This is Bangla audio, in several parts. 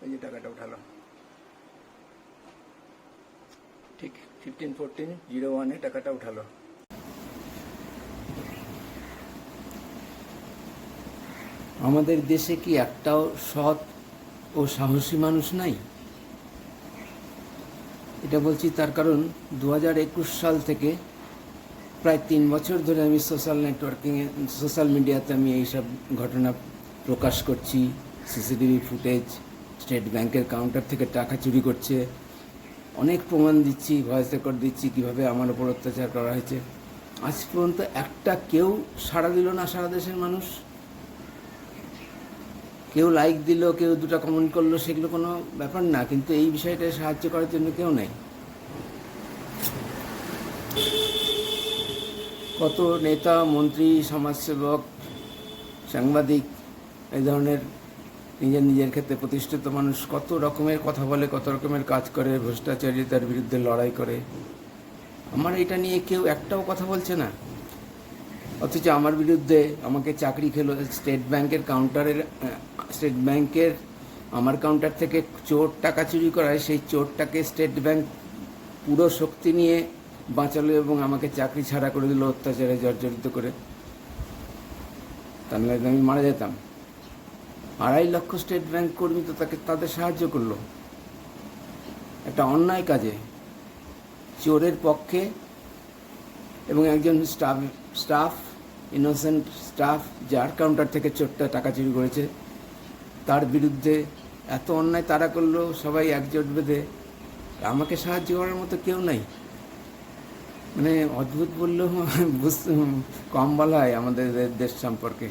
এই যে টাকাটা উঠালো, ঠিক 15-14-01 টাকাটা উঠালো। আমাদের দেশে কি একটাও সৎ ও সাহসী মানুষ নাই? এটা বলছি তার কারণ 2021 সাল থেকে প্রায় 3 বছর ধরে আমি সোশ্যাল মিডিয়াতে আমি এইসব ঘটনা প্রকাশ করছি। সিসিটিভি ফুটেজ, স্টেট ব্যাংকের কাউন্টার থেকে টাকা চুরি করছে, অনেক প্রমাণ দিচ্ছি, ভয়েস রেকর্ড দিচ্ছি কীভাবে আমার ওপর অত্যাচার করা হয়েছে। আজ পর্যন্ত একটা কেউ সাড়া দিল না। সারা দেশের মানুষ কেউ লাইক দিল, কেউ দুটা কমেন্ট করলো, সেগুলো কোনো ব্যাপার না, কিন্তু এই বিষয়টায় সাহায্য করার জন্য কেউ নেই। কত নেতা, মন্ত্রী, সমাজসেবক, সাংবাদিক, এই ধরনের নিজের ক্ষেত্রে প্রতিষ্ঠিত মানুষ কত রকমের কথা বলে, কত রকমের কাজ করে, ভ্রষ্টাচারিতার বিরুদ্ধে লড়াই করে। আমার এটা নিয়ে কেউ একটাও কথা বলছে না। অথচ আমার বিরুদ্ধে আমাকে চাকরি খেলো স্টেট ব্যাংকের আমার কাউন্টার থেকে চোর টাকা চুরি করায়, সেই চোরটাকে স্টেট ব্যাংক পুরো শক্তি নিয়ে বাঁচালো এবং আমাকে চাকরি ছাড়া করে দিল অত্যাচারে জর্জরিত করে। তাহলে আমি মারা যেতাম। 2.5 লক্ষ স্টেট ব্যাংক কর্মী তো তাদের সাহায্য করলো একটা অন্যায় কাজে, চোরের পক্ষে। এবং একজন ইনোসেন্ট স্টাফ যার কাউন্টার থেকে চোরটা টাকা চুরি করেছে, তার বিরুদ্ধে এত অন্যায় তারা করলো, সবাই একজোট বেঁধে। আমাকে সাহায্য করার মতো কেউ নাই। মানে অদ্ভুত বললেও কম বলা হয় আমাদের দেশ সম্পর্কে।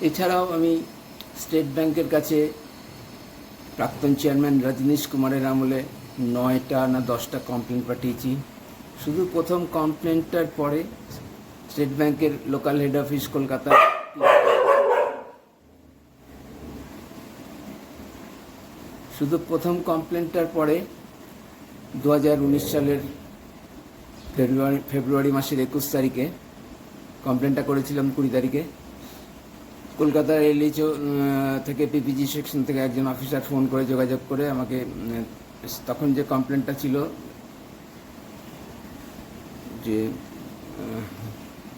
এছাড়াও আমি স্টেট ব্যাংকের কাছে প্রাক্তন চেয়ারম্যান রজনীশ কুমারের আমলে 9টা না 10টা কমপ্লেন পাঠিয়েছি। শুধু প্রথম কমপ্লেনটার পরে স্টেট ব্যাংকের লোকাল হেড অফিস কলকাতা পরে 2019 সালের ফেব্রুয়ারি মাসের 21 তারিখে কমপ্লেনটা করেছিলাম। 20 তারিখে কলকাতার এলএইচও থেকে পিপিজি সেকশন থেকে একজন অফিসার ফোন করে যোগাযোগ করে আমাকে, তখন যে কমপ্লেনটা ছিল যে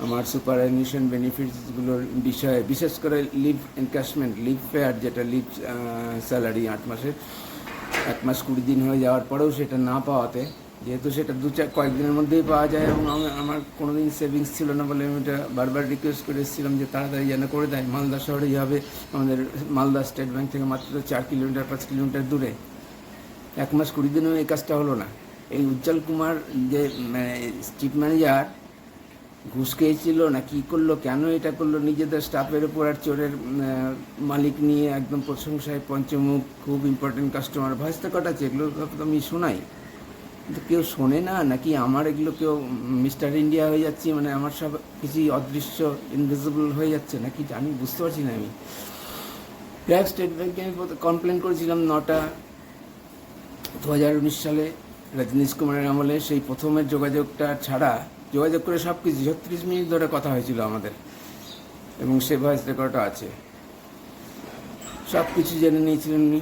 আমার সুপারঅ্যানুয়েশন বেনিফিটসগুলোর বিষয়ে, বিশেষ করে লিভ এনক্যাশমেন্ট, লিভ ফেয়ার, যেটা লিভ স্যালারি 8 মাসের 1 মাস 20 দিন হয়ে যাওয়ার পরেও সেটা না পাওয়াতে, যেহেতু সেটা কয়েকদিনের মধ্যেই পাওয়া যায় এবং আমার কোনোদিন সেভিংস ছিল না বলে আমি এটা বারবার রিকোয়েস্ট করে এসেছিলাম যে তাড়াতাড়ি যেন করে দেয়। মালদা শহরেই হবে, আমাদের মালদা স্টেট ব্যাংক থেকে মাত্র 4 কিলোমিটার 5 কিলোমিটার দূরে। 1 মাস 20 দিনেও এই কাজটা হলো না। এই উজ্জ্বল কুমার যে চিফ ম্যানেজার ঘুষ খেয়েছিল না কি করলো, কেন এটা করলো, নিজেদের স্টাফের উপর আর চোরের মালিক নিয়ে একদম প্রশংসায় পঞ্চমুখ, খুব ইম্পর্টেন্ট কাস্টমার, ভয়েস রেকর্ড আছে, এগুলো তো আমি শোনাই, কিন্তু কেউ শোনে না। নাকি আমার এগুলো কেউ মিস্টার ইন্ডিয়া হয়ে যাচ্ছি, মানে আমার সব কিছুই অদৃশ্য, ইনভিজিবল হয়ে যাচ্ছে নাকি, আমি বুঝতে পারছি না। আমি প্রায় স্টেট ব্যাংকে আমি কমপ্লেন করেছিলাম 9টা 2019 সালে রজনীশ কুমারের আমলে। সেই প্রথমের যোগাযোগটা ছাড়া যোগাযোগ করে সব কিছু 36 মিনিট ধরে কথা হয়েছিল আমাদের, এবং সে ভয়েস রেকর্ডটা আছে, সব কিছু জেনে নিয়েছিলেন উনি।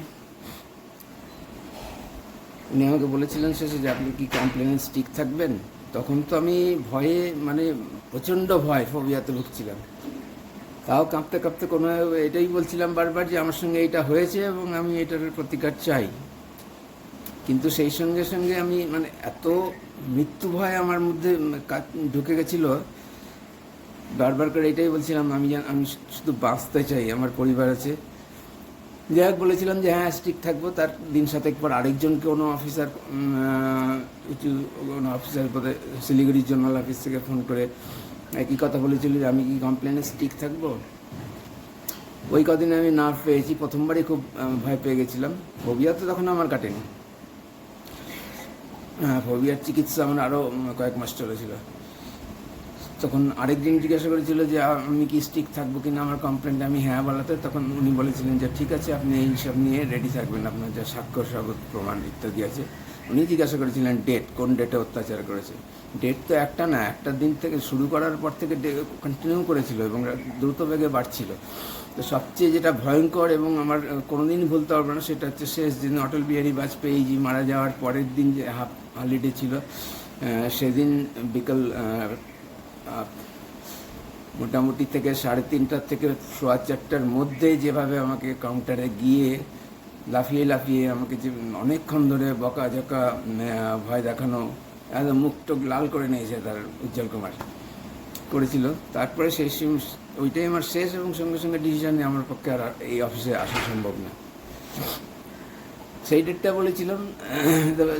উনি আমাকে বলেছিলেন শেষে যে আপনি কি কমপ্লেনে স্টিক থাকবেন। তখন তো আমি ভয়ে, মানে প্রচণ্ড ভয়, ফোবিয়াতে ভুগছিলাম। তাও কাঁপতে কাঁপতে কোনো এটাই বলছিলাম বারবার যে আমার সঙ্গে এইটা হয়েছে এবং আমি এটার প্রতিকার চাই। কিন্তু সেই সঙ্গে সঙ্গে আমি, মানে এত মৃত্যু ভয় আমার মধ্যে ঢুকে গেছিল, বারবার করে এটাই বলছিলাম আমি শুধু বাঁচতে চাই, আমার পরিবার আছে। যাই হোক, বলেছিলাম যে হ্যাঁ স্টিক থাকবো। তার দিন 7 পর আরেকজন কোনো অফিসার পদে শিলিগুড়ি জোনাল অফিস থেকে ফোন করে একই কথা বলেছিল যে আমি কি কমপ্লেনে স্টিক থাকবো। ওই কদিনে আমি নার্ভ পেয়েছি, প্রথমবারই খুব ভয় পেয়ে গেছিলাম। ফোবিয়া তো তখন আমার কাটেনি, ফোবিয়ার চিকিৎসা আমার আরও কয়েক মাস চলেছিল। তখন আরেকজন জিজ্ঞাসা করেছিল যে আমি কি স্টিক থাকবো কিনা আমার কমপ্লেনটা, আমি হ্যাঁ বলাতে তখন উনি বলেছিলেন যে ঠিক আছে, আপনি এইসব নিয়ে রেডি থাকবেন, আপনার যা স্বাক্ষর, শপথ, প্রমাণ ইত্যাদি আছে উনি জিজ্ঞাসা করেছিলেন ডেট, কোন ডেটে অত্যাচার করেছে। ডেট তো একটা না, একটা দিন থেকে শুরু করার পর থেকে কন্টিনিউ করেছিল এবং দ্রুত বেগে বাড়ছিল। তো সবচেয়ে যেটা ভয়ঙ্কর এবং আমার কোনোদিন ভুলতে পারবো না, সেটা হচ্ছে শেষ দিন অটল বিহারী বাজপেয়ীজি মারা যাওয়ার পরের দিন যে হাফ হলিডে ছিল, সেদিন বিকাল মোটামুটি থেকে 3:30 থেকে 4:15টার মধ্যে যেভাবে আমাকে কাউন্টারে গিয়ে লাফিয়ে লাফিয়ে আমাকে যে অনেকক্ষণ ধরে বকাঝকা, ভয় দেখানো, একদম মুখটুক লাল করে নিয়েছে তার উজ্জ্বল কুমার করেছিল। তারপরে ওইটাই আমার শেষ, এবং সঙ্গে সঙ্গে ডিসিশন নিয়ে আমার পক্ষে আর এই অফিসে আসা সম্ভব না। সেই ডেটটা বলেছিলাম,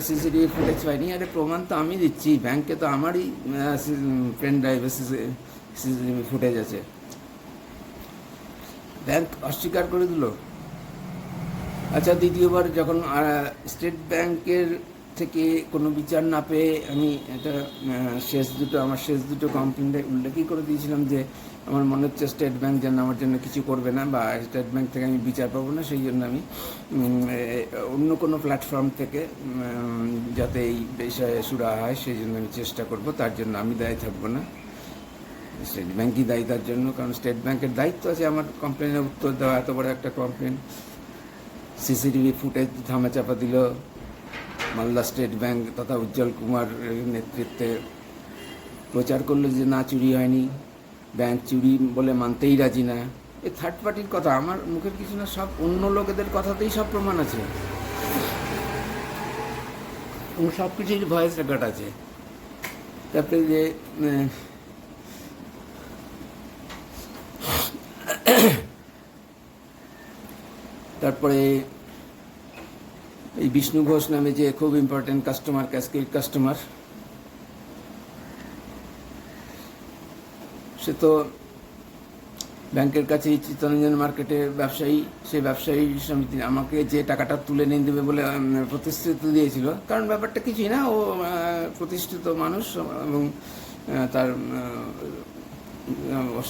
সিসিটিভি ফুটেজ পাইনি। আরে প্রমাণ তো আমি দিচ্ছি, ব্যাংকে তো আমারই পেন ড্রাইভে সিসিটিভি ফুটেজ আছে। ব্যাংক অস্বীকার করে দিল। আচ্ছা, দ্বিতীয়বার যখন স্টেট ব্যাংকের থেকে কোনো বিচার না পেয়ে আমি এটা আমার শেষ দুটো কমপ্লেন্টে উল্লেখই করে দিয়েছিলাম যে আমার মনে হচ্ছে স্টেট ব্যাংক যেন আমার জন্য কিছু করবে না, বা স্টেট ব্যাংক থেকে আমি বিচার পাবো না। সেই জন্য আমি অন্য কোনো প্ল্যাটফর্ম থেকে যাতে এই বিষয়ে সুরা হয় সেই জন্য আমি চেষ্টা করব। তার জন্য আমি দায়ী থাকবো না, স্টেট ব্যাংকই দায়ী তার জন্য, কারণ স্টেট ব্যাংকের দায়িত্ব আছে আমার কমপ্লেনের উত্তর দেওয়া। এত বড় একটা কমপ্লেন, সিসিটিভি ফুটেজ ধামাচাপা দিল মালদা স্টেট ব্যাংক তথা উজ্জ্বল কুমারের নেতৃত্বে, প্রচার করলো যে না চুরি হয়নি, ব্যাংক চুরি বলে মানতেই রাজি না। এই থার্ড পার্টির কথা, আমার মুখের কিছু না, সব অন্য লোকেদের কথাতেই সব প্রমাণ আছে এবং সব কিছুর ভয়েস রেকর্ড আছে। তারপরে যে তারপরে এই বিষ্ণু ঘোষ নামে যে খুব ইম্পর্টেন্ট কাস্টমার, ক্যাশকেড কাস্টমার, সে তো ব্যাংকের কাছেই চিত্তরঞ্জন মার্কেটের ব্যবসায়ী। সেই ব্যবসায়ী সমিতি আমাকে যে টাকাটা তুলে নিয়ে দেবে বলে প্রতিশ্রুতি দিয়েছিল, কারণ ব্যাপারটা কিছুই না, ও প্রতিষ্ঠিত মানুষ এবং তার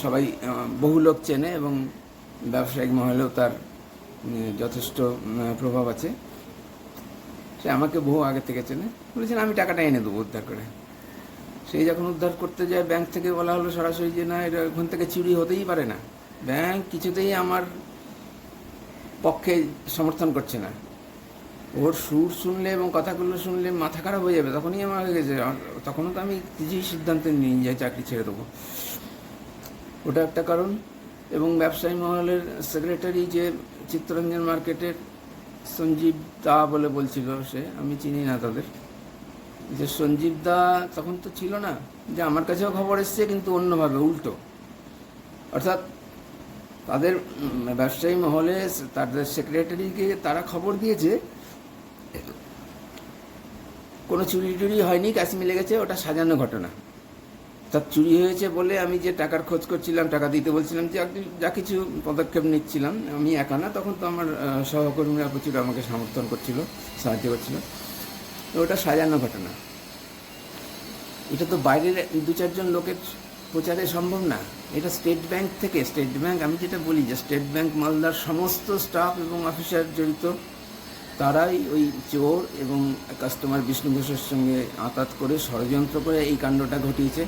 সবাই বহু লোক চেনে এবং ব্যবসায়িক মহলেও তার যথেষ্ট প্রভাব আছে। সে আমাকে বহু আগে থেকে চেনে, বলেছেন আমি টাকাটা এনে দেবো উদ্ধার করে। সেই যখন উদ্ধার করতে যায়, ব্যাংক থেকে বলা হলো সরাসরি যে না, এটা ওখান থেকে চুরি হতেই পারে না, ব্যাংক কিছুতেই আমার পক্ষে সমর্থন করছে না। ওর সুর শুনলে এবং কথাগুলো শুনলে মাথা খারাপ হয়ে যাবে। তখনই আমার হয়ে গেছে, তখনও তো আমি কিছুই সিদ্ধান্ত নিই যে চাকরি ছেড়ে দেবো। ওটা একটা কারণ। এবং ব্যবসায়ী মহলের সেক্রেটারি যে চিত্তরঞ্জন মার্কেটের সঞ্জীব দা বলে বলছিল, সে, আমি চিনি না তাদের, যে সঞ্জীব দা তখন তো ছিল না, যে আমার কাছেও খবর এসছে কিন্তু অন্যভাবে, উল্টো। অর্থাৎ তাদের ব্যবসায়ী মহলে তাদের সেক্রেটারিকে তারা খবর দিয়েছে কোনো চুরি টুরি হয়নি, কাছে মিলে গেছে, ওটা সাজানো ঘটনা। তার চুরি হয়েছে বলে আমি যে টাকার খোঁজ করছিলাম, টাকা দিতে বলছিলাম, যে যা কিছু পদক্ষেপ নিচ্ছিলাম, আমি একা না, তখন তো আমার সহকর্মীরা প্রচুর আমাকে সমর্থন করছিল, সাহায্য করছিল। তো ওটা সাজানো ঘটনা। এটা তো বাইরের 2-4 জন লোকের প্রচারে সম্ভব না। এটা স্টেট ব্যাংক থেকে, স্টেট ব্যাংক, আমি যেটা বলি যে স্টেট ব্যাংক মালদার সমস্ত স্টাফ এবং অফিসার জড়িত, তারাই ওই চোর এবং কাস্টমার বিষ্ণু ঘোষের সঙ্গে আঁতাত করে ষড়যন্ত্র করে এই কাণ্ডটা ঘটিয়েছে।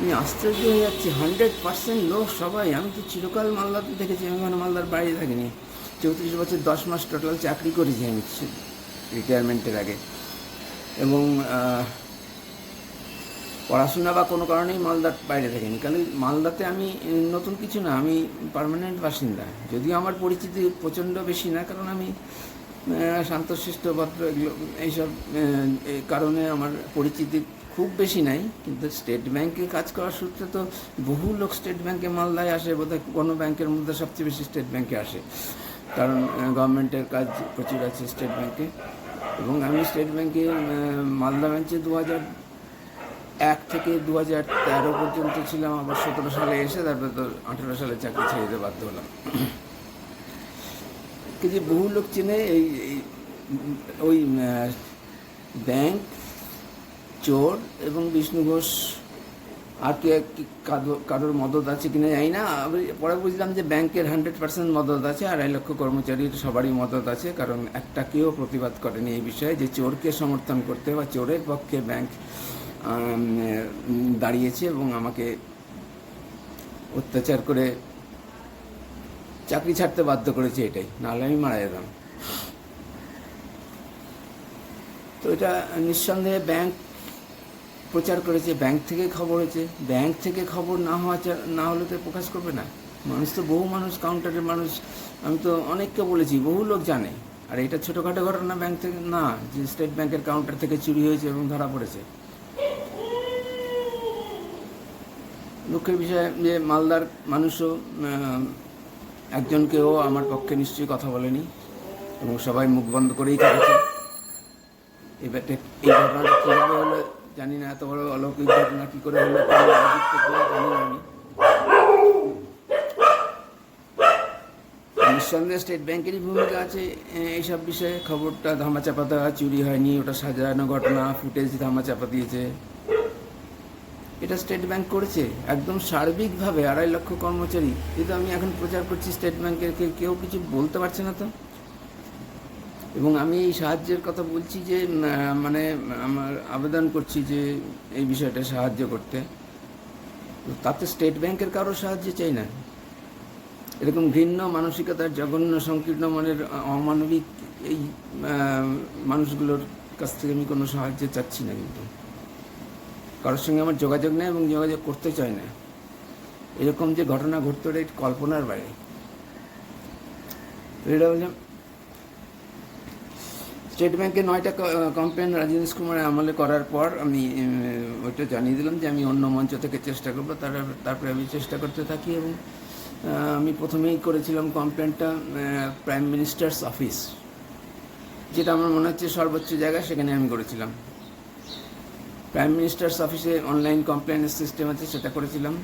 আমি আশ্চর্য হয়ে যাচ্ছি, 100% লোক সবাই। আমি তো চিরকাল মালদাতে দেখেছি, আমি মানে মালদার বাইরে থাকিনি। 34 বছর 10 মাস টোটাল চাকরি করেছি আমি রিটায়ারমেন্টের আগে, এবং পড়াশোনা বা কোনো কারণেই মালদার বাইরে থাকিনি। কারণ মালদাতে আমি নতুন কিছু না, আমি পার্মানেন্ট বাসিন্দা। যদিও আমার পরিচিতি প্রচণ্ড বেশি না, কারণ আমি শান্তশিষ্ট ভদ্র, এগুলো এইসব কারণে আমার পরিচিতি খুব বেশি নাই। কিন্তু স্টেট ব্যাংকে কাজ করার সূত্রে তো বহু লোক স্টেট ব্যাংকে মালদায় আসে, বোধহয় কোনো ব্যাংকের মধ্যে সবচেয়ে বেশি স্টেট ব্যাংকে আসে, কারণ গভর্নমেন্টের কাজ প্রচুর আছে স্টেট ব্যাংকে। এবং আমি স্টেট ব্যাংকে মালদা ব্রাঞ্চে 2001 থেকে 2013 পর্যন্ত ছিলাম, আবার 17 সালে এসে তারপরে তো 18 সালে চাকরি ছেড়ে দিতে বাধ্য হলাম। যে বহু লোক চেনে ওই ব্যাংক, চোর এবং বিষ্ণু ঘোষ আর কারোর মদত আছে কিনা জানি না। পরে বুঝলাম যে ব্যাংকের 100% মদত আছে, 2.5 লক্ষ কর্মচারীর সবারই মদত আছে, কারণ একটা কেউ প্রতিবাদ করেনি এই বিষয়ে যে চোরকে সমর্থন করতে বা চোরের পক্ষে ব্যাংক দাঁড়িয়েছে এবং আমাকে অত্যাচার করে চাকরি ছাড়তে বাধ্য করেছে, এটাই, নাহলে আমি মারা যেতাম। তো এটা নিঃসন্দেহে ব্যাংক প্রচার করেছে, ব্যাংক থেকে খবর হয়েছে। ব্যাংক থেকে খবর না হলে তো প্রকাশ করবে না। মানুষ তো বহু মানুষ, কাউন্টারের মানুষ, আমি তো অনেককে বলেছি, বহু লোক জানে। আর এটা ছোটোখাটো ঘটনা ব্যাংক থেকে না, যে স্টেট ব্যাংকের কাউন্টার থেকে চুরি হয়েছে এবং ধরা পড়েছে। দুঃখের বিষয় যে মালদার মানুষও একজনকেও আমার পক্ষে নিশ্চয়ই কথা বলেনি এবং সবাই মুখ বন্ধ করেই কাটেছে। এবারে এই ঘটনাটা কীভাবে হলো জানি না, এত বড় অলৌকিক ঘটনা কী করে হলো জানি না আমি। নিঃসন্দেহে স্টেট ব্যাংকেরই ভূমিকা আছে এইসব বিষয়ে। খবরটা ধামাচাপা দেওয়া, চুরি হয়নি, ওটা সাজানো ঘটনা, ফুটেজ ধামাচাপা দিয়েছে, এটা স্টেট ব্যাংক করেছে একদম সার্বিকভাবে। 2.5 লক্ষ কর্মচারী, কিন্তু আমি এখন প্রচার করছি স্টেট ব্যাংকের, কেউ কিছু বলতে পারছে না তো। এবং আমি এই সাহায্যের কথা বলছি যে মানে আমার আবেদন করছি যে এই বিষয়টা সাহায্য করতে, তাতে স্টেট ব্যাংকের কারো সাহায্য চাই না। এরকম ঘৃণ্য মানসিকতার, জঘন্য সংকীর্ণ মনের, অমানবিক এই মানুষগুলোর কাছ থেকে আমি কোনো সাহায্য চাচ্ছি না। কিন্তু কারোর সঙ্গে আমার যোগাযোগ নেই এবং যোগাযোগ করতে চাই না। এরকম যে ঘটনা ঘটতে পারে কল্পনার বাইরে। এটা বললাম স্টেট ব্যাংকে 9টা কমপ্লেন রাজেশ কুমার আমলে করার পর আমি ওইটা জানিয়ে দিলাম যে আমি অন্য মঞ্চ থেকে চেষ্টা করবো। তারপরে আমি চেষ্টা করতে থাকি এবং আমি প্রথমেই করেছিলাম কমপ্লেনটা প্রাইম মিনিস্টার্স অফিস, যেটা আমার মনে হচ্ছে সর্বোচ্চ জায়গা, সেখানে আমি করেছিলাম। প্রাইম মিনিস্টার্স অফিসে অনলাইন কমপ্লেনের সিস্টেম আছে, সেটা করেছিলাম।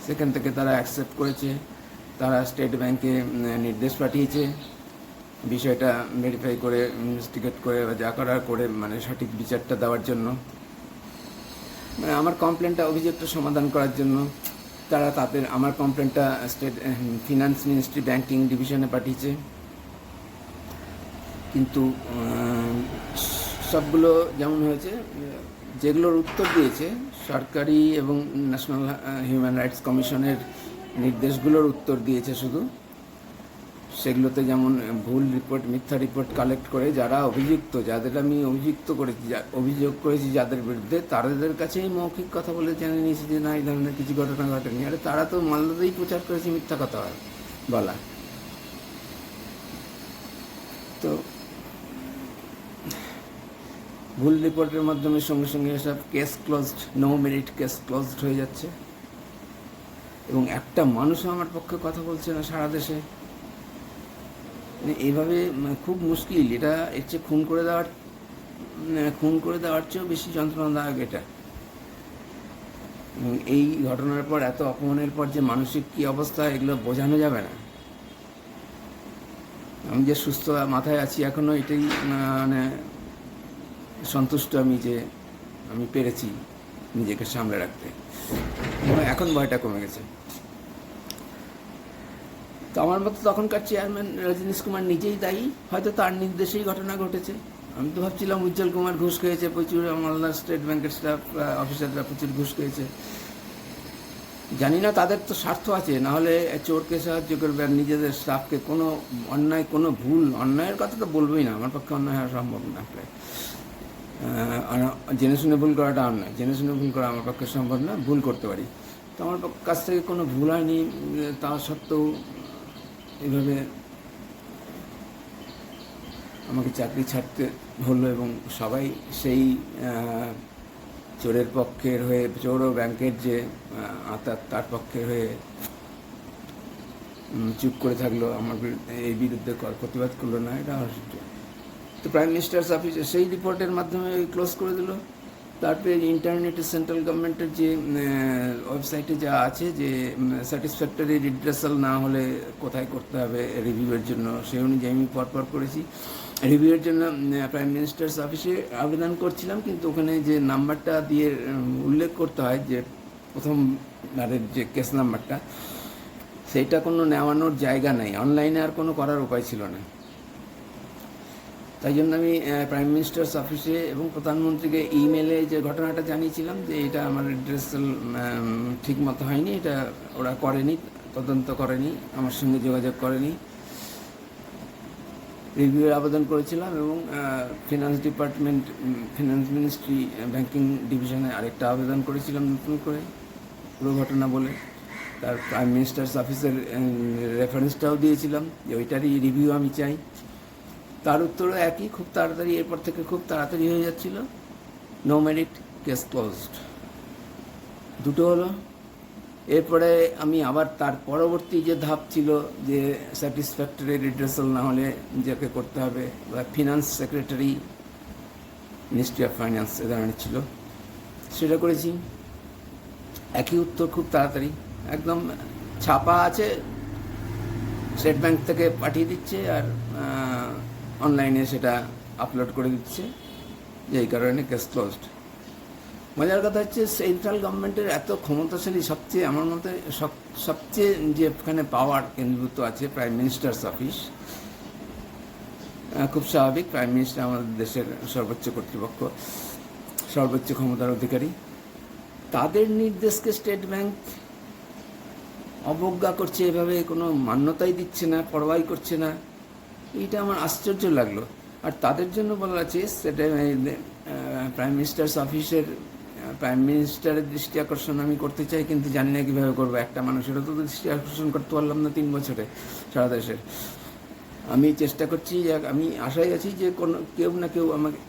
সেখান থেকে তারা অ্যাকসেপ্ট করেছে, তারা স্টেট ব্যাংকে নির্দেশ পাঠিয়েছে বিষয়টা ভেরিফাই করে, ইনভেস্টিগেট করে বা যা করার করে মানে সঠিক বিচারটা দেওয়ার জন্য, মানে আমার কমপ্লেনটা, অভিযোগটা সমাধান করার জন্য। তারা তাদের আমার কমপ্লেনটা স্টেট ফিনান্স মিনিস্ট্রি ব্যাংকিং ডিভিশনে পাঠিয়েছে। কিন্তু সবগুলো যেমন হয়েছে, যেগুলোর উত্তর দিয়েছে সরকারি এবং ন্যাশনাল হিউম্যান রাইটস কমিশনের নির্দেশগুলোর উত্তর দিয়েছে শুধু, সেগুলোতে যেমন ভুল রিপোর্ট, মিথ্যা রিপোর্ট কালেক্ট করে যারা অভিযুক্ত, যাদের আমি অভিযোগ করেছি যাদের বিরুদ্ধে, তাদের কাছেই মৌখিক কথা বলে জেনে নিয়েছি যে না, এই ধরনের কিছু ঘটনা ঘটেনি। আরে তারা তো মালদাতেই প্রচার করেছে মিথ্যা কথা বলা। তো ভুল রিপোর্টের মাধ্যমে সঙ্গে সঙ্গে এসব case closed, no merit case closed হয়ে যাচ্ছে এবং একটা মানুষও আমার পক্ষে কথা বলছে না সারা দেশে। এইভাবে খুব মুশকিল। এটা এর চেয়ে খুন করে দেওয়ার চেয়েও বেশি যন্ত্রণাদায়ক এটা। এই ঘটনার পর, এত অপমানের পর যে মানসিক কী অবস্থা, এগুলো বোঝানো যাবে না। আমি যে সুস্থ মাথায় আছি এখনও, এটাই মানে সন্তুষ্ট আমি যে আমি পেরেছি নিজেকে সামলে রাখতে। এখন ভয়টা কমে গেছে। তো আমার মতো তখনকার চেয়ারম্যান রজনীশ কুমার নিজেই দায়ী, হয়তো তার নির্দেশেই ঘটনা ঘটেছে। আমি তো ভাবছিলাম উজ্জ্বল কুমার ঘুষ খেয়েছে প্রচুর, মালদা স্টেট ব্যাংকের স্টাফ অফিসাররা প্রচুর ঘুষ খেয়েছে। জানি না, তাদের তো স্বার্থ আছে, নাহলে চোরকে সাহায্য করবে আর নিজেদের স্টাফকে কোনো অন্যায়, কোনো ভুল, অন্যায়ের কথা তো বলবোই না, আমার পক্ষে অন্যায় হওয়া সম্ভব না। প্রায় জেনে শুনে ভুল করাটা অন্যায়, জেনে শুনে ভুল করা আমার পক্ষে সম্ভব না। ভুল করতে পারি, তো আমার কাছ থেকে কোনো ভুল হয়নি, তা সত্ত্বেও এইভাবে আমাকে চাকরি ছাড়তে হলো এবং সবাই সেই চোরের পক্ষের হয়ে, চোর ও ব্যাংকের যে তার পক্ষের হয়ে চুপ করে থাকলো, আমার এই বিরুদ্ধে প্রতিবাদ করলো না। এটা আশ্চর্য। তো প্রাইম মিনিস্টার্স অফিসে সেই রিপোর্টের মাধ্যমে ক্লোজ করে দিল। তারপরে ইন্টারনেটে সেন্ট্রাল গভর্নমেন্টের যে ওয়েবসাইটে যা আছে যে স্যাটিসফ্যাক্টরি রিড্রেসাল না হলে কোথায় করতে হবে রিভিউয়ের জন্য, সেই অনুযায়ী আমি পরপর করেছি। রিভিউয়ের জন্য প্রাইম মিনিস্টার্স অফিসে আবেদন করছিলাম, কিন্তু ওখানে যে নাম্বারটা দিয়ে উল্লেখ করতে হয় যে প্রথমবারের যে কেস নাম্বারটা, সেইটা কোনো নেওয়ানোর জায়গা নেই, অনলাইনে আর কোনো করার উপায় ছিল না। তাই জন্য আমি প্রাইম মিনিস্টার্স অফিসে এবং প্রধানমন্ত্রীকে ইমেলে যে ঘটনাটা জানিয়েছিলাম যে এটা আমার অ্যাড্রেস ঠিক মতো হয়নি, এটা ওরা করেনি, তদন্ত করেনি, আমার সঙ্গে যোগাযোগ করেনি। রিভিউয়ের আবেদন করেছিলাম এবং ফিনান্স মিনিস্ট্রি ব্যাংকিং ডিভিশনে আরেকটা আবেদন করেছিলাম নতুন করে পুরো ঘটনা বলে। তার প্রাইম মিনিস্টার্স অফিসের রেফারেন্সটাও দিয়েছিলাম যে ওইটারই রিভিউ আমি চাই। তার উত্তরও একই, খুব তাড়াতাড়ি, এরপর থেকে খুব তাড়াতাড়ি হয়ে যাচ্ছিল, নো মেরিট, কেস ক্লোজড, দুটো হলো। এরপরে আমি আবার তার পরবর্তী যে ধাপ ছিল যে স্যাটিসফ্যাক্টরি রিড্রেসাল না হলে যাকে করতে হবে, বা finance secretary, ministry of finance এ ধরনের ছিল, সেটা করেছি। একই উত্তর, খুব তাড়াতাড়ি, একদম ছাপা আছে, স্টেট ব্যাংক থেকে পাঠিয়ে দিচ্ছে আর অনলাইনে সেটা আপলোড করে দিচ্ছে, যেই কারণে কেস ক্লোজড। মজার কথা হচ্ছে সেন্ট্রাল গভর্নমেন্টের এত ক্ষমতাশালী, সবচেয়ে আমার মতে সবচেয়ে যেখানে পাওয়ার কেন্দ্রীভূত আছে প্রাইম মিনিস্টার্স অফিস, খুব স্বাভাবিক, প্রাইম মিনিস্টার আমাদের দেশের সর্বোচ্চ কর্তৃপক্ষ, সর্বোচ্চ ক্ষমতার অধিকারী, তাদের নির্দেশকে স্টেট ব্যাংক অবজ্ঞা করছে, এভাবে কোনো মান্যতাই দিচ্ছে না, পরোয়াই করছে না, এইটা আমার আশ্চর্য লাগলো। আর তাদের জন্য বলা আছে সেটা প্রাইম মিনিস্টার্স অফিসের প্রাইম মিনিস্টারের দৃষ্টি আকর্ষণ আমি করতে চাই, কিন্তু জানি না কীভাবে করবো, একটা মানুষেরও তো দৃষ্টি আকর্ষণ করতে পারলাম না 3 বছরে সারা দেশের। আমি চেষ্টা করছি, আমি আশায় আছি যে কোনো কেউ না কেউ আমাকে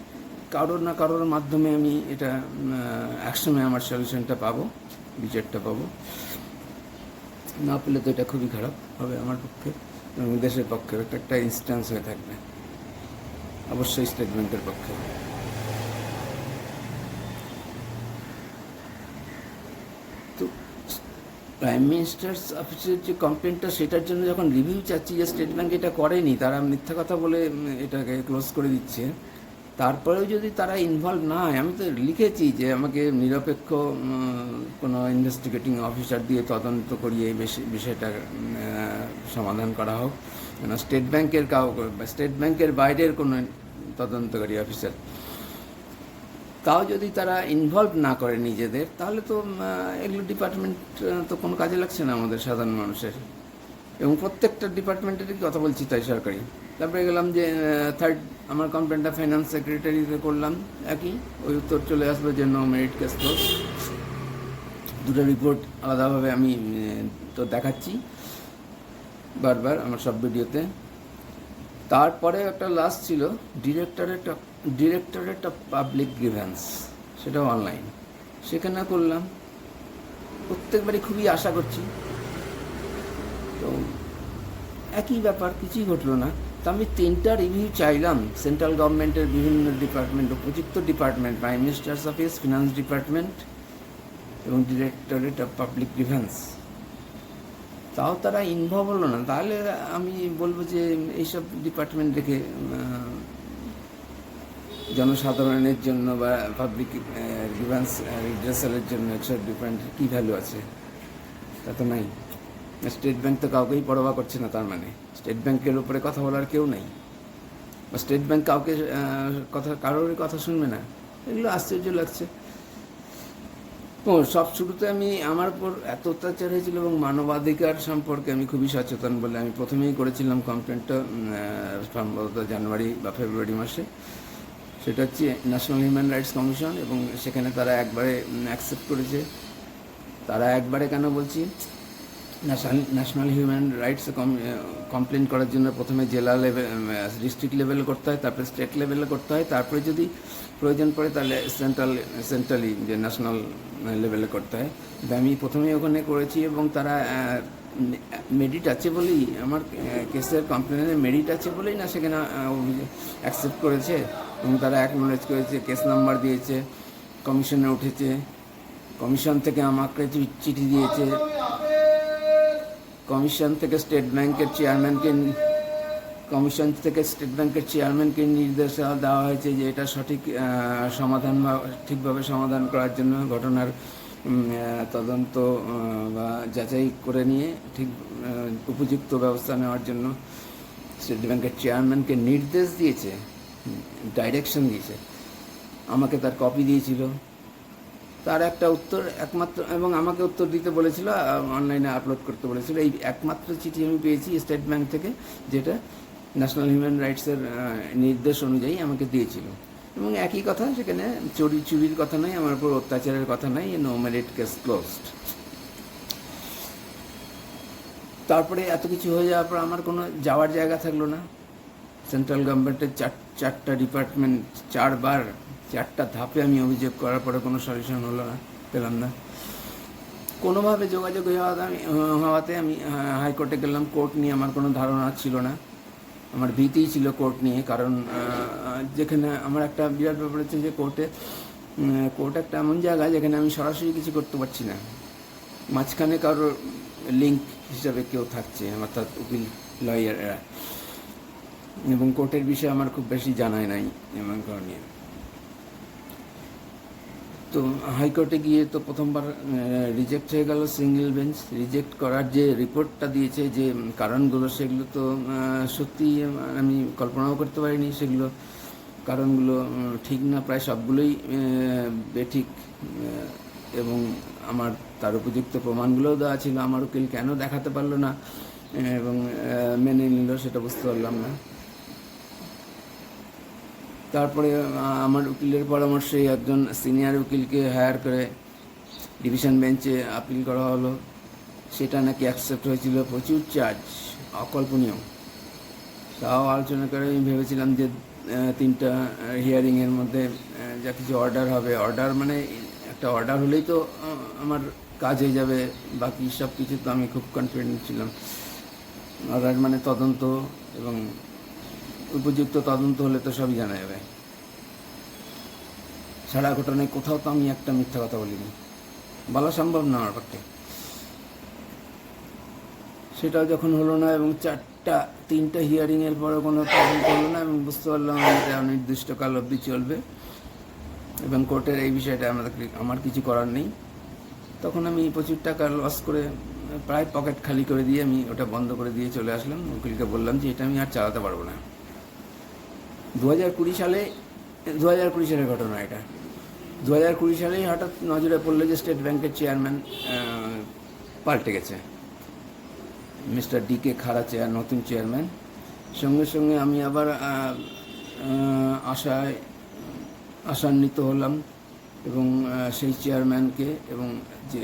কারোর না কারোর মাধ্যমে আমি এটা একসময় আমার সলিউশনটা পাবো, বিচারটা পাবো। না পেলে তো এটা খুবই খারাপ হবে আমার পক্ষে এবং দেশের পক্ষে, একটা ইনস্ট্যান্স হয়ে থাকবে অবশ্যই স্টেট ব্যাংকের পক্ষে। তো প্রাইম মিনিস্টার্স অফিসের যে কমপ্লেনটা, সেটার জন্য যখন রিভিউ চাচ্ছি যে স্টেট ব্যাংক এটা করেনি, তারা মিথ্যা কথা বলে এটাকে ক্লোজ করে দিচ্ছে, তারপরেও যদি তারা ইনভলভ না হয়, আমি তো লিখেছি যে আমাকে নিরপেক্ষ কোনো ইনভেস্টিগেটিং অফিসার দিয়ে তদন্ত করিয়ে এই বিষয়টা সমাধান করা হোক, কেন স্টেট ব্যাংকের বাইরের কোনো তদন্তকারী অফিসার, তাও যদি তারা ইনভলভ না করে নিজেদের, তাহলে তো এগুলো ডিপার্টমেন্ট তো কোনো কাজে লাগছে না আমাদের সাধারণ মানুষের। এবং প্রত্যেকটা ডিপার্টমেন্টেরই কথা বলছি, তাই সরকারি। তারপরে গেলাম যে থার্ড, আমার কমপ্লেনটা ফাইন্যান্স সেক্রেটারিতে করলাম, একই ওই উত্তর চলে আসবে যে নো মেরিট, কেস ক্লোজ। দুটো রিপোর্ট আলাদাভাবে আমি তো দেখাচ্ছি বারবার আমার সব ভিডিওতে। তারপরে একটা লাস্ট ছিল ডিরেক্টরেট অফ পাবলিক গ্রিভেন্স, সেটাও অনলাইন, সেখানে করলাম। প্রত্যেকবারই খুবই আশা করছি, তো একই ব্যাপার, কিছুই ঘটলো না। তো আমি 3টা রিভিউ চাইলাম সেন্ট্রাল গভর্নমেন্টের বিভিন্ন ডিপার্টমেন্ট, উপযুক্ত department, prime ministers office, finance department এবং ডিরেক্টরেট অফ পাবলিক গ্রিভেন্স, তাও তারা ইনভলভ হলো না। তাহলে আমি বলবো যে এইসব ডিপার্টমেন্ট রেখে জনসাধারণের জন্য বা পাবলিক গ্রিভেন্স রিড্রেসালের জন্য এইসব ডিপার্টমেন্টের কী ভ্যালু আছে? তা তো নাই। স্টেট ব্যাংক তো কাউকেই পরোয়া করছে না, তার মানে স্টেট ব্যাংকের উপরে কথা বলার কেউ নেই, বা স্টেট ব্যাংক কারোরই কথা শুনবে না। এগুলো আশ্চর্য লাগছে। সব শুরুতে আমি আমার উপর এত অত্যাচার হয়েছিল এবং মানবাধিকার সম্পর্কে আমি খুবই সচেতন বলে আমি প্রথমেই করেছিলাম কমপ্লেনটা, সম্ভবত জানুয়ারি বা ফেব্রুয়ারি মাসে। সেটা হচ্ছে ন্যাশনাল হিউম্যান রাইটস কমিশন, এবং সেখানে তারা একবারে অ্যাকসেপ্ট করেছে। তারা একবারে কেন বলছি, ন্যাশনাল হিউম্যান রাইটস কমপ্লেন করার জন্য প্রথমে জেলা লেভেল, ডিস্ট্রিক্ট লেভেলে করতে হয়, তারপরে স্টেট লেভেলে করতে হয়, তারপরে যদি প্রয়োজন পড়ে তাহলে সেন্ট্রালি যে ন্যাশনাল লেভেলে করতে হয়। আমি প্রথমেই ওখানে করেছি এবং তারা মেরিট আছে বলেই, আমার কেসের কমপ্লেনের মেরিট আছে বলেই না সেখানে অ্যাকসেপ্ট করেছে, এবং তারা অ্যাকনোলেজ করেছে, কেস নাম্বার দিয়েছে, কমিশনে উঠেছে, কমিশন থেকে আমাকে চিঠি দিয়েছে, কমিশন থেকে স্টেট ব্যাংকের চেয়ারম্যানকে নির্দেশ দেওয়া হয়েছে যে এটা সঠিক সমাধান বা ঠিকভাবে সমাধান করার জন্য ঘটনার তদন্ত বা যাচাই করে নিয়ে ঠিক উপযুক্ত ব্যবস্থা নেওয়ার জন্য স্টেট ব্যাংকের চেয়ারম্যানকে নির্দেশ দিয়েছে, ডাইরেকশন দিয়েছে, আমাকে তার কপি দিয়েছিল। তার একটা উত্তর একমাত্র, এবং আমাকে উত্তর দিতে বলেছিল, অনলাইনে আপলোড করতে বলেছিল। এই একমাত্র চিঠি আমি পেয়েছি স্টেট ব্যাংক থেকে, যেটা ন্যাশনাল হিউম্যান রাইটসের নির্দেশ অনুযায়ী আমাকে দিয়েছিল। এবং একই কথা, সেখানে চুরির কথা নাই, আমার উপর অত্যাচারের কথা নাই, নো মেরিট কেস ক্লোজড। তারপরে এত কিছু হয়ে যাওয়ার পর আমার কোনো যাওয়ার জায়গা থাকলো না। সেন্ট্রাল গভর্নমেন্টের চারটা ডিপার্টমেন্ট, 4টা ধাপে আমি অভিযোগ করার পরে কোনো সলিউশন হলো না, পেলাম না। কোনোভাবে যোগাযোগ হওয়াতে আমি হাইকোর্টে গেলাম। কোর্ট নিয়ে আমার কোনো ধারণা ছিল না, আমার ভীতিই ছিল কোর্ট নিয়ে। কারণ যেখানে আমার একটা বিরাট ব্যাপার হচ্ছে যে কোর্ট একটা এমন জায়গা যেখানে আমি সরাসরি কিছু করতে পারছি না, মাঝখানে কারোর লিঙ্ক হিসাবে কেউ থাকছে, অর্থাৎ উকিল, লয়াররা। এবং কোর্টের বিষয়ে আমার খুব বেশি জানাই নাই এমন কারণে। তো হাইকোর্টে গিয়ে তো প্রথমবার রিজেক্ট হয়ে গেল, সিঙ্গেল বেঞ্চ। রিজেক্ট করার যে রিপোর্টটা দিয়েছে, যে কারণগুলো, সেগুলো তো সত্যি আমি কল্পনাও করতে পারিনি। সেগুলো কারণগুলো ঠিক না, প্রায় সবগুলোই বেঠিক। এবং আমার তার উপযুক্ত প্রমাণগুলোও দেওয়া ছিল, আমার উকিল কেন দেখাতে পারলো না এবং মেনে নিল সেটা বুঝতে পারলাম না। তারপরে আমার উকিলের পরামর্শে একজন সিনিয়র উকিলকে হায়ার করে ডিভিশন বেঞ্চে আপিল করা হলো। সেটা নাকি অ্যাকসেপ্ট হয়েছিল, প্রচুর চার্জ, অকল্পনীয়। তাও আলোচনা করে আমি ভেবেছিলাম যে 3টা হিয়ারিংয়ের মধ্যে যা কিছু অর্ডার হবে, অর্ডার মানে একটা অর্ডার হলেই তো আমার কাজ হয়ে যাবে, বাকি সব কিছু তো আমি খুব কনফিডেন্ট ছিলাম। অর্ডার মানে তদন্ত, এবং উপযুক্ত তদন্ত হলে তো সবই জানা যাবে। সারা ঘটনায় কোথাও তো আমি একটা মিথ্যা কথা বলিনি, বলা সম্ভব না আমার পক্ষে। সেটাও যখন হলো না, এবং 3টা হিয়ারিংয়ের পরে কোনো তদন্ত হলো না, এবং বুঝতে পারলাম এটা অনির্দিষ্টকাল অবধি চলবে এবং কোর্টের এই বিষয়টা আমার কিছু করার নেই। তখন আমি প্রচুর টাকা লস করে, প্রায় পকেট খালি করে দিয়ে আমি ওটা বন্ধ করে দিয়ে চলে আসলাম। উকিলকে বললাম যে এটা আমি আর চালাতে পারবো না। 2020 সালের ঘটনা এটা। 2020 সালেই হঠাৎ নজরে পড়লো যে স্টেট ব্যাংকের চেয়ারম্যান পাল্টে গেছে, মিস্টার DK খাড়া নতুন চেয়ারম্যান। সঙ্গে সঙ্গে আমি আবার আশান্বিত হলাম, এবং সেই চেয়ারম্যানকে এবং যে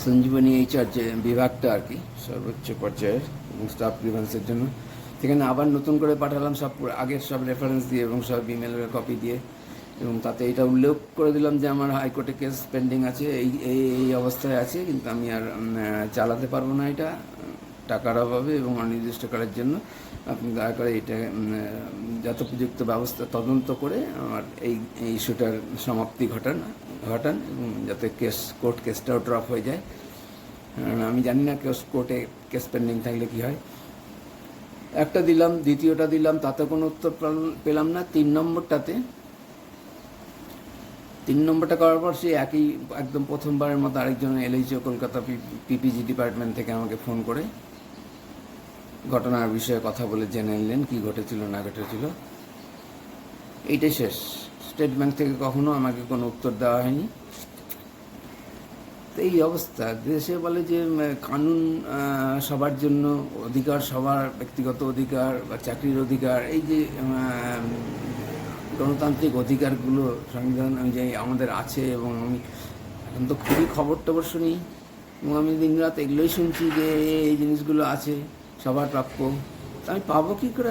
সঞ্জীবনী HR যে বিভাগটা আর কি, সর্বোচ্চ পর্যায়ের এবং স্টাফ গ্রিভেন্সের জন্য, সেখানে আবার নতুন করে পাঠালাম সব আগের সব রেফারেন্স দিয়ে এবং সব ইমেলের কপি দিয়ে। এবং তাতে এটা উল্লেখ করে দিলাম যে আমার হাইকোর্টে কেস পেন্ডিং আছে, এই অবস্থায় আছে, কিন্তু আমি আর চালাতে পারবো না এটা টাকার অভাবে এবং অনির্দিষ্টকালের জন্য। আপনি দয়া করে এটা যথোপযুক্ত ব্যবস্থা তদন্ত করে আমার এই ইস্যুটার সমাপ্তি ঘটান, এবং যাতে কোর্ট কেসটাও ড্রপ হয়ে যায়। আমি জানি না কোর্টে কেস পেন্ডিং থাকলে কী হয়। একটা দিলাম, দ্বিতীয়টা দিলাম, তাতে কোনো উত্তর পেলাম না। 3 নম্বরটা করার পর সে একদম প্রথমবারের মতো আরেকজন LHO কলকাতা PPG ডিপার্টমেন্ট থেকে আমাকে ফোন করে ঘটনার বিষয়ে কথা বলে জেনে নিলেন কী ঘটেছিল না ঘটেছিল। এইটাই শেষ। স্টেট ব্যাংক থেকে কখনো আমাকে কোনো উত্তর দেওয়া হয়নি। তো এই অবস্থা। দেশে বলে যে কানুন সবার জন্য, অধিকার সবার, ব্যক্তিগত অধিকার বা চাকরির অধিকার, এই যে গণতান্ত্রিক অধিকারগুলো সংবিধান অনুযায়ী আমাদের আছে। এবং আমি এখন তো খুবই খবর শুনি, এবং আমি দিনরাত এগুলোই শুনছি যে এই জিনিসগুলো আছে, সবার প্রাপ্য। আমি পাবো কী করে?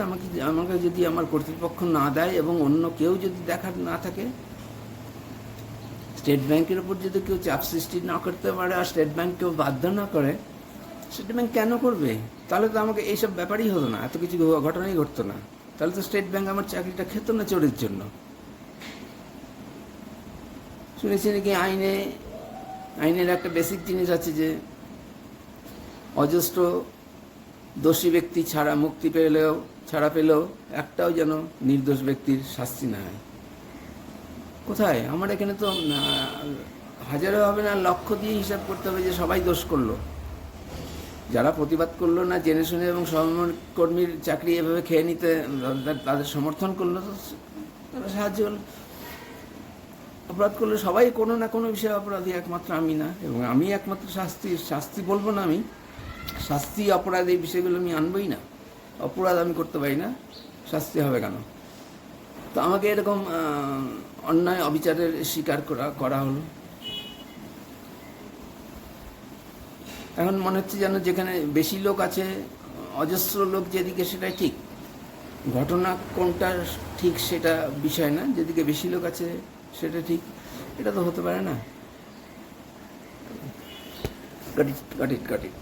আমাকে যদি আমার কর্তৃপক্ষ না দেয় এবং অন্য কেউ যদি দেখার না থাকে, স্টেট ব্যাংকের উপর যদি কেউ চাপ সৃষ্টি না করতে পারে আর স্টেট ব্যাংক কেউ বাধ্য না করে, স্টেট ব্যাংক কেন করবে? তাহলে তো আমাকে এইসব ব্যাপারই হতো না, এত কিছু ঘটনাই ঘটতো না। তাহলে তো স্টেট ব্যাংক আমার চাকরিটা খেত না চোরের জন্য। শুনেছি নাকি আইনের একটা বেসিক জিনিস আছে যে অজস্র দোষী ব্যক্তি ছাড়া পেলেও একটাও যেন নির্দোষ ব্যক্তির শাস্তি না হয়। কোথায়? আমার এখানে তো হাজারও হবে না, লক্ষ দিয়ে হিসাব করতে হবে যে সবাই দোষ করলো। যারা প্রতিবাদ করলো না জেনে শুনে এবং সহকর্মীর চাকরি এভাবে খেয়ে নিতে তাদের সমর্থন করলো, তো তারা সাহায্য করলো। অপরাধ করলে সবাই কোনো না কোনো বিষয়ে অপরাধী, একমাত্র আমি না। এবং আমি একমাত্র শাস্তি বলবো না, আমি শাস্তি অপরাধ এই বিষয়গুলো আমি আনবই না। অপরাধ আমি করতে পারি না, শাস্তি হবে কেন? তো আমাকে এরকম অন্যায় অবিচারের শিকার করা হলো। এখন মনে হচ্ছে যেন যেখানে বেশি লোক আছে, অজস্র লোক যেদিকে, সেটাই ঠিক। ঘটনা কোনটা ঠিক সেটা বিষয় না, যেদিকে বেশি লোক আছে সেটা ঠিক, এটা তো হতে পারে না। Got it.